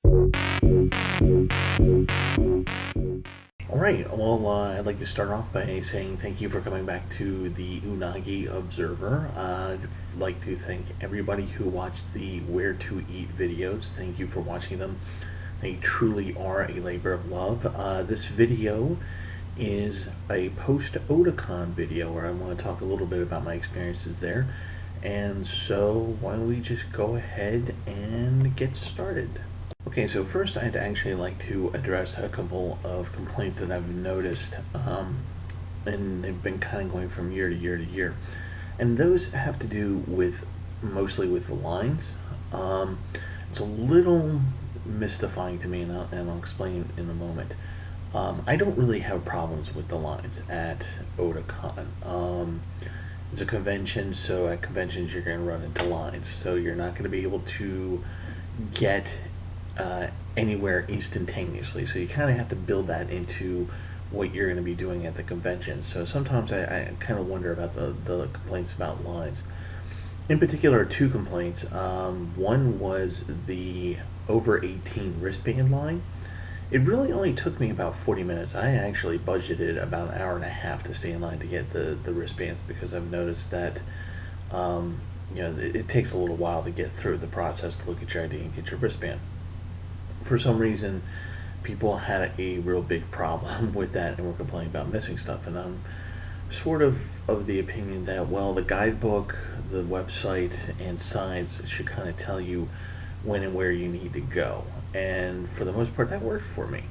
Alright, well, I'd like to start off by saying thank you for coming back to the Unagi Observer. I'd like to thank everybody who watched the Where to Eat videos. Thank you for watching them. They truly are a labor of love. This video is a Post-Otakon video where I want to talk a little bit about my experiences there. And so, why don't we just go ahead and get started. Okay, so first I'd actually like to address a couple of complaints that I've noticed, and they've been kind of going from year to year to year. And those have to do with, mostly with the lines. It's a little mystifying to me, and I'll explain in a moment. I don't really have problems with the lines at Otakon. It's a convention, so at conventions you're going to run into lines. So you're not going to be able to get anywhere instantaneously. So you kind of have to build that into what you're going to be doing at the convention. So sometimes I kind of wonder about the complaints about lines. In particular, two complaints. One was the over 18 wristband line. It really only took me about 40 minutes. I actually budgeted about an hour and a half to stay in line to get the wristbands, because I've noticed that it takes a little while to get through the process to look at your ID and get your wristband. For some reason, people had a real big problem with that and were complaining about missing stuff. And I'm sort of the opinion that, well, the guidebook, the website, and signs should kind of tell you when and where you need to go. And for the most part, that worked for me.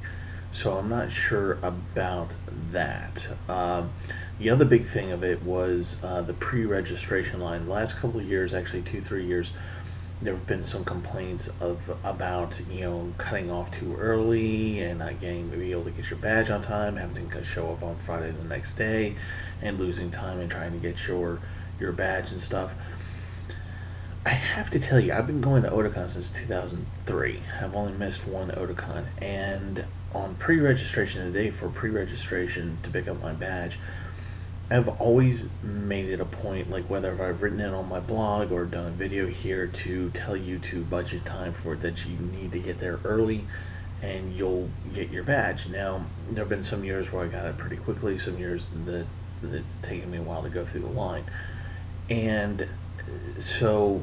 So I'm not sure about that. The other big thing of it was the pre-registration line. The last couple of years, actually 2-3 years, there have been some complaints about cutting off too early and not getting to be able to get your badge on time, having to show up on Friday the next day, and losing time in trying to get your badge and stuff. I have to tell you, I've been going to Otakon since 2003. I've only missed one Otakon, and on pre-registration today, for pre-registration to pick up my badge, I've always made it a point, like whether I've written it on my blog or done a video here, to tell you to budget time for it, that you need to get there early and you'll get your badge. Now, there have been some years where I got it pretty quickly, some years that it's taken me a while to go through the line. And so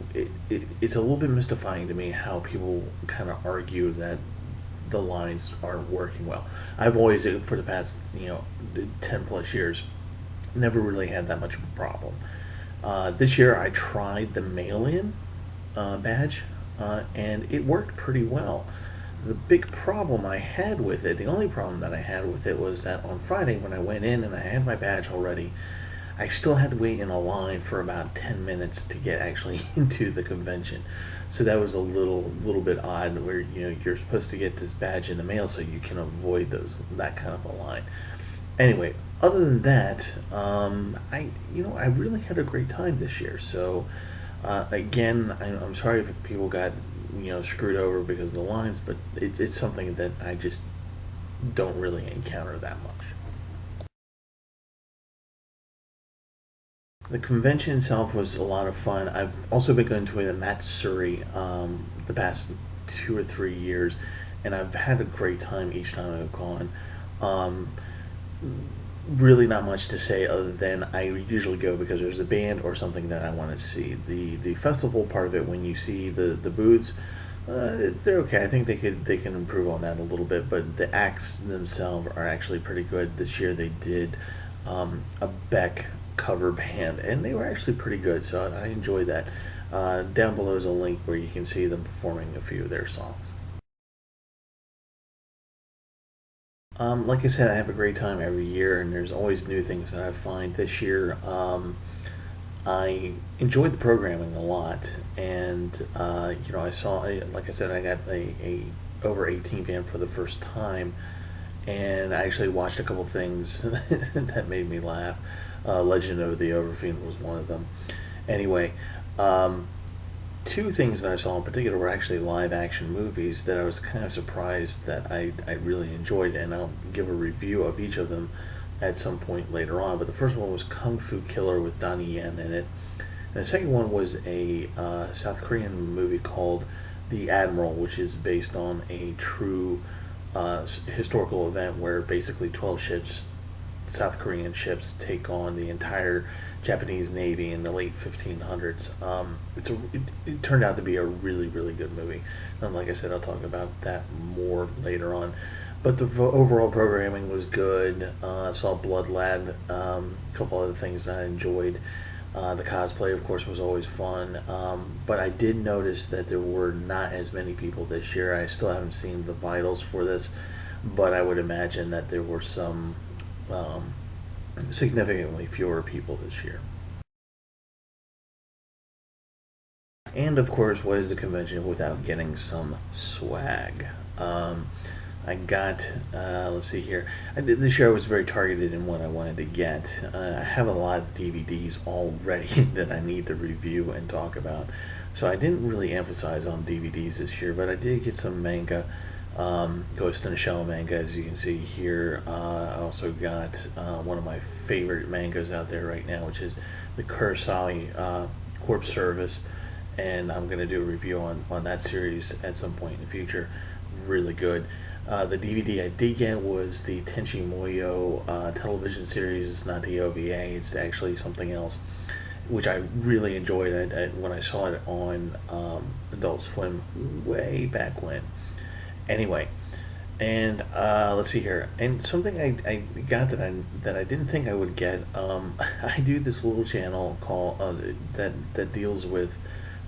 it's a little bit mystifying to me how people kind of argue that the lines aren't working well. I've always, for the past 10 plus years, never really had that much of a problem. This year I tried the mail-in badge, and it worked pretty well. The big problem I had with it, the only problem that I had with it, was that on Friday when I went in and I had my badge already, I still had to wait in a line for about 10 minutes to get actually into the convention. So that was a little bit odd, where you're supposed to get this badge in the mail so you can avoid that kind of a line. Anyway, other than that, I really had a great time this year. So again, I'm sorry if people got screwed over because of the lines, but it's something that I just don't really encounter that much. The convention itself was a lot of fun. I've also been going to the Matsuri the past 2 or 3 years, and I've had a great time each time I've gone. Really not much to say other than I usually go because there's a band or something that I want to see. The festival part of it, when you see the booths, they're okay. I think they can improve on that a little bit, but the acts themselves are actually pretty good. This year they did a Beck cover band, and they were actually pretty good, so I enjoyed that. Down below is a link where you can see them performing a few of their songs. Like I said, I have a great time every year, and there's always new things that I find. This year, I enjoyed the programming a lot, and I saw, like I said, I got a over 18 band for the first time, and I actually watched a couple things that made me laugh. Legend of the Overfiend was one of them. Anyway, two things that I saw in particular were actually live action movies that I was kind of surprised that I really enjoyed, and I'll give a review of each of them at some point later on. But the first one was Kung Fu Killer with Donnie Yen in it, and the second one was a South Korean movie called the Admiral, which is based on a true historical event where basically 12 ships, South Korean ships, take on the entire Japanese Navy in the late 1500s. It turned out to be a really, really good movie. And like I said, I'll talk about that more later on. But the overall programming was good. I saw Blood Lad, a couple other things that I enjoyed. The cosplay, of course, was always fun. But I did notice that there were not as many people this year. I still haven't seen the vitals for this, but I would imagine that there were some significantly fewer people this year. And of course, what is the convention without getting some swag? I got, let's see here. This year I was very targeted in what I wanted to get. I have a lot of DVDs already that I need to review and talk about. So I didn't really emphasize on DVDs this year, but I did get some manga. Ghost in the Shell manga, as you can see here. I also got one of my favorite mangas out there right now, which is the Kurosawa Corpse Service, and I'm going to do a review on that series at some point in the future. Really good. The DVD I did get was the Tenchi Muyo television series. It's not the OVA, it's actually something else, which I really enjoyed when I saw it on Adult Swim way back when. Anyway, and let's see here. And something I got that I didn't think I would get. I do this little channel called that deals with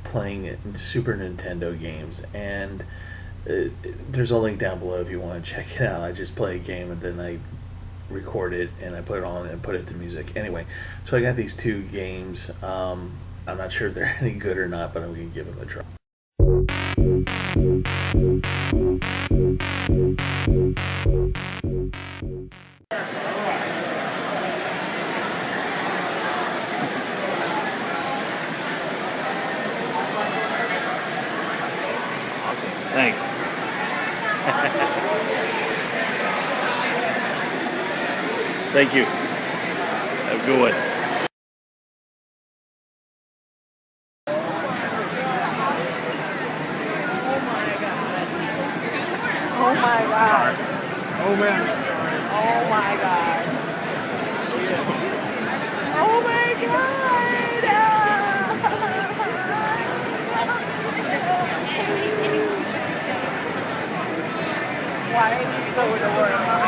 playing Super Nintendo games, and there's a link down below if you want to check it out. I just play a game and then I record it and I put it on and put it to music. Anyway, so I got these two games. I'm not sure if they're any good or not, but I'm going to give them a try. Awesome. Thanks. Thank you. Have a good one. Oh my god. Oh man. Oh my god. Oh my god. Why are you so adorable?